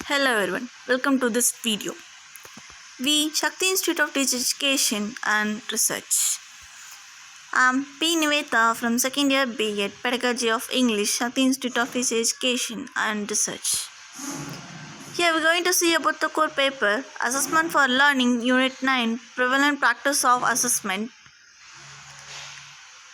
Hello everyone, welcome to this video. We, Shakti Institute of Teacher Education and Research. I'm P. Nivetha from 2nd year B.Ed Pedagogy of English, Shakti Institute of Teacher Education and Research. Here we're going to see about the core paper, Assessment for Learning, Unit 9, Prevalent Practice of Assessment.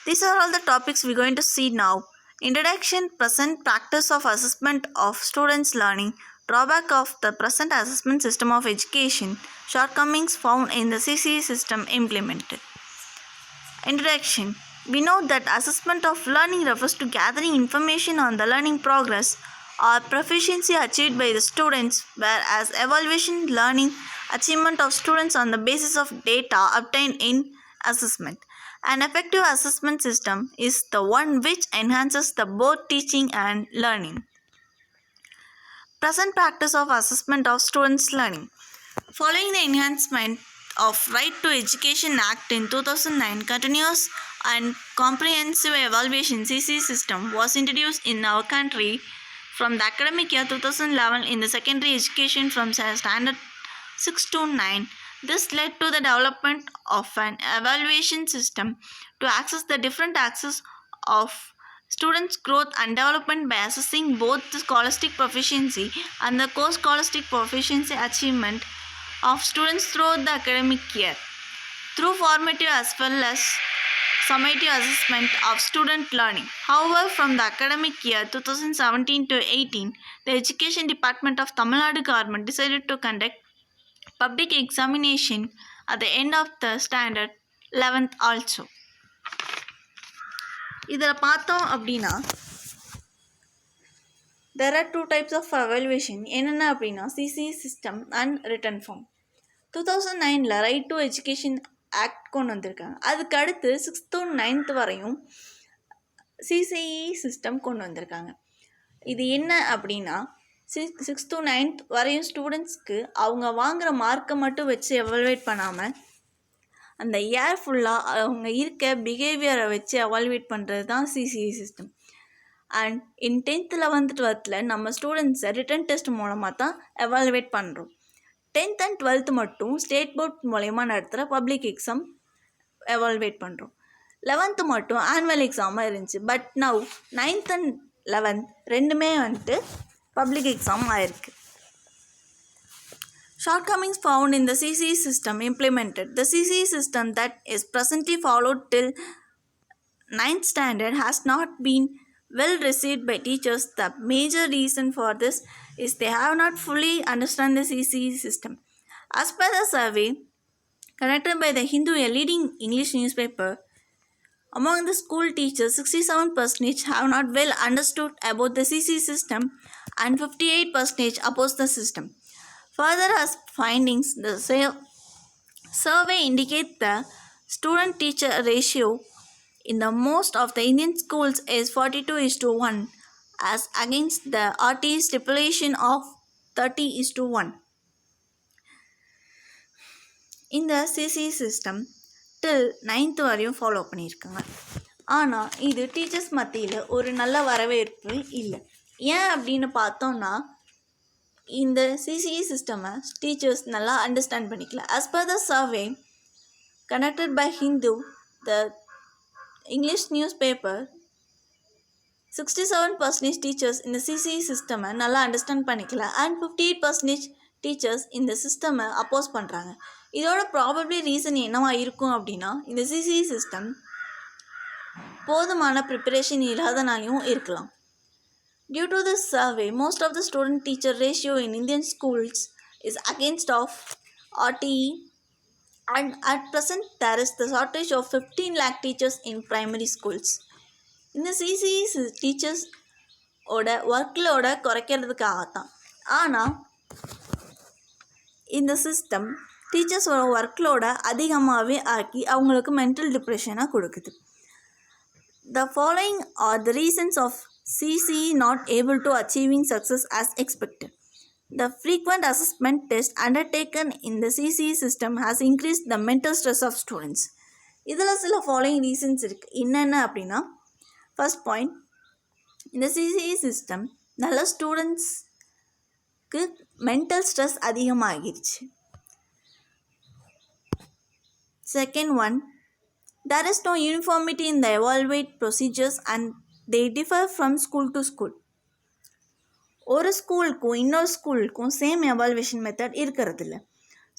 These are all the topics we're going to see now. Introduction, present practice of assessment of students' learning, drawback of the present assessment system of education, shortcomings found in the CCE system implemented. Introduction. We know that assessment of learning refers to gathering information on the learning progress or proficiency achieved by the students, whereas evaluation learning achievement of students on the basis of data obtained in assessment. An effective assessment system is the one which enhances the both teaching and learning. Present practice of assessment of students' learning. Following the enhancement of Right to Education Act in 2009, continuous and comprehensive evaluation CC system was introduced in our country from the academic year 2011 in the secondary education from standard 6 to 9. This led to the development of an evaluation system to access the different axes of students' growth and development by assessing both the scholastic proficiency and the co-scholastic proficiency achievement of students throughout the academic year through formative as well as summative assessment of student learning. However, from the academic year 2017 to 18, the Education Department of Tamil Nadu government decided to conduct public examination at the end of the standard 11th also. இதில் பார்த்தோம் அப்படின்னா there are two types of evaluation. என்னென்ன அப்படின்னா CCE system and written form. 2009 right to education act கொண்டு வந்திருக்காங்க. அதுக்கு அடுத்து 6th to 9th வரையும் சிசிஇ சிஸ்டம் கொண்டு வந்திருக்காங்க. இது என்ன அப்படின்னா 6th to 9th வரையும் ஸ்டூடெண்ட்ஸ்க்கு அவங்க வாங்குகிற மார்க்கை மட்டும் வச்சு எவாலுவேட் பண்ணாமல் அந்த இயர் ஃபுல்லாக அவங்க இருக்க பிஹேவியரை வச்சு எவாலுவேட் பண்ணுறது தான் CCE system. And in 10th 11th 12th நம்ம ஸ்டூடெண்ட்ஸை ரிட்டன் டெஸ்ட் மூலமாக தான் எவாலுவேட் பண்ணுறோம். 10th and 12th மட்டும் ஸ்டேட் போர்ட் மூலயமா நடத்துகிற பப்ளிக் எக்ஸாம் எவாலுவேட் பண்ணுறோம். 11th மட்டும் ஆனுவல் எக்ஸாமாக இருந்துச்சு. But now 9th and 11th ரெண்டுமே வந்துட்டு பப்ளிக் எக்ஸாம் ஆயிருக்கு. Shortcomings found in the CCE system implemented. The CCE system that is presently followed till 9th standard has not been well received by teachers. The major reason for this is they have not fully understand the CCE system. As per the survey conducted by the Hindu, a leading English newspaper, among the school teachers, 67% have not well understood about the CCE system and 58% oppose the system. Further, as findings, the survey indicate the student-teacher ratio in the most of the Indian schools is 42:1 as against the RT stipulation of 30:1. இந்த CCE system டில் 9th வரையும் follow பண்ணியிருக்காங்க. ஆனால் இது teachers மத்தியில் ஒரு நல்ல வரவேற்பு இல்லை. ஏன் அப்படின்னு பார்த்தோன்னா இந்த சிசிஇ சிஸ்டமை டீச்சர்ஸ் நல்லா அண்டர்ஸ்டாண்ட் பண்ணிக்கல. As per the survey conducted by Hindu, the English news paper, 67% teachers இந்த சிசிஇ சிஸ்டமை நல்லா அண்டர்ஸ்டாண்ட் பண்ணிக்கல அண்ட் 58% டீச்சர்ஸ் இந்த சிஸ்டமை அப்போஸ் பண்ணுறாங்க. இதோட ப்ராபப்ளி ரீசன் என்னவா இருக்கும் அப்படின்னா இந்த சிசிஇ சிஸ்டம் போதுமான ப்ரிப்பரேஷன் இல்லாதனாலையும் இருக்கலாம். Due to this survey, most of the student-teacher ratio in Indian schools is against of RTE, and at present there is the shortage of 15 lakh teachers in primary schools. In the CCE teachers ஓட ஒர்க்லோட குறைக்கிறதுக்காகத்தான். ஆனால் இந்த system டீச்சர்ஸோட ஒர்க்லோட அதிகமாகவே ஆக்கி அவங்களுக்கு mental டிப்ரெஷனாக கொடுக்குது. The following are the reasons of CCE not able to achieving success as expected. The frequent assessment test undertaken in the CCE system has increased the mental stress of students. இதில் சில following reasons இருக்குது. என்னென்ன அப்படின்னா, first point, இந்த CCE system நல்ல ஸ்டூடெண்ட்ஸ்க்கு mental stress அதிகமாகிருச்சு. Second one, there is no uniformity in the evaluate procedures and they differ from school to school. ஒரு ஸ்கூலுக்கும் இன்னொரு ஸ்கூலுக்கும் சேம் எவால்வேஷன் மெத்தட் இருக்கிறதில்ல.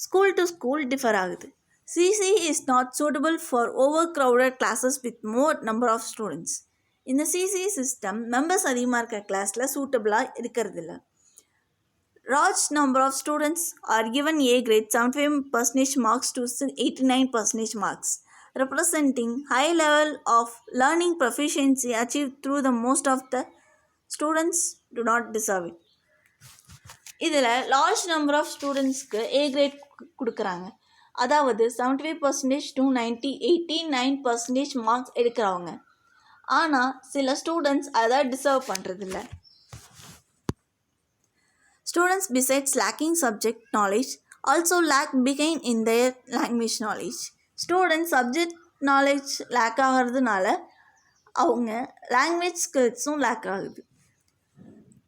ஸ்கூல் டு ஸ்கூல் டிஃபர் ஆகுது. CC is not suitable for overcrowded classes with more number of students. இந்த CC system members அதிகமாக இருக்கிற கிளாஸில் சூட்டபிளாக இருக்கிறதில்ல. Large number of students are given A grade 75% marks to 89% marks, representing high level of learning proficiency achieved through the most of the students do not deserve it. இதில் large number of ஸ்டூடெண்ட்ஸ்க்கு ஏ great கொடுக்குறாங்க. அதாவது 75% to 89% marks எடுக்கிறவங்க. ஆனால் சில students அதை deserve பண்ணுறதில்ல. Students, besides lacking subject knowledge, also lag behind in their language knowledge. Students subject knowledge lack ஆகிறதுனால அவங்க language skillsum lack ஆகுது.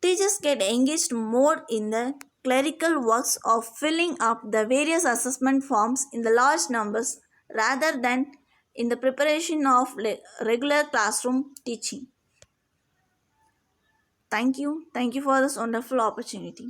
Teachers get engaged more in the clerical works of filling up the various assessment forms in the large numbers rather than in the preparation of regular classroom teaching. Thank you for this wonderful opportunity.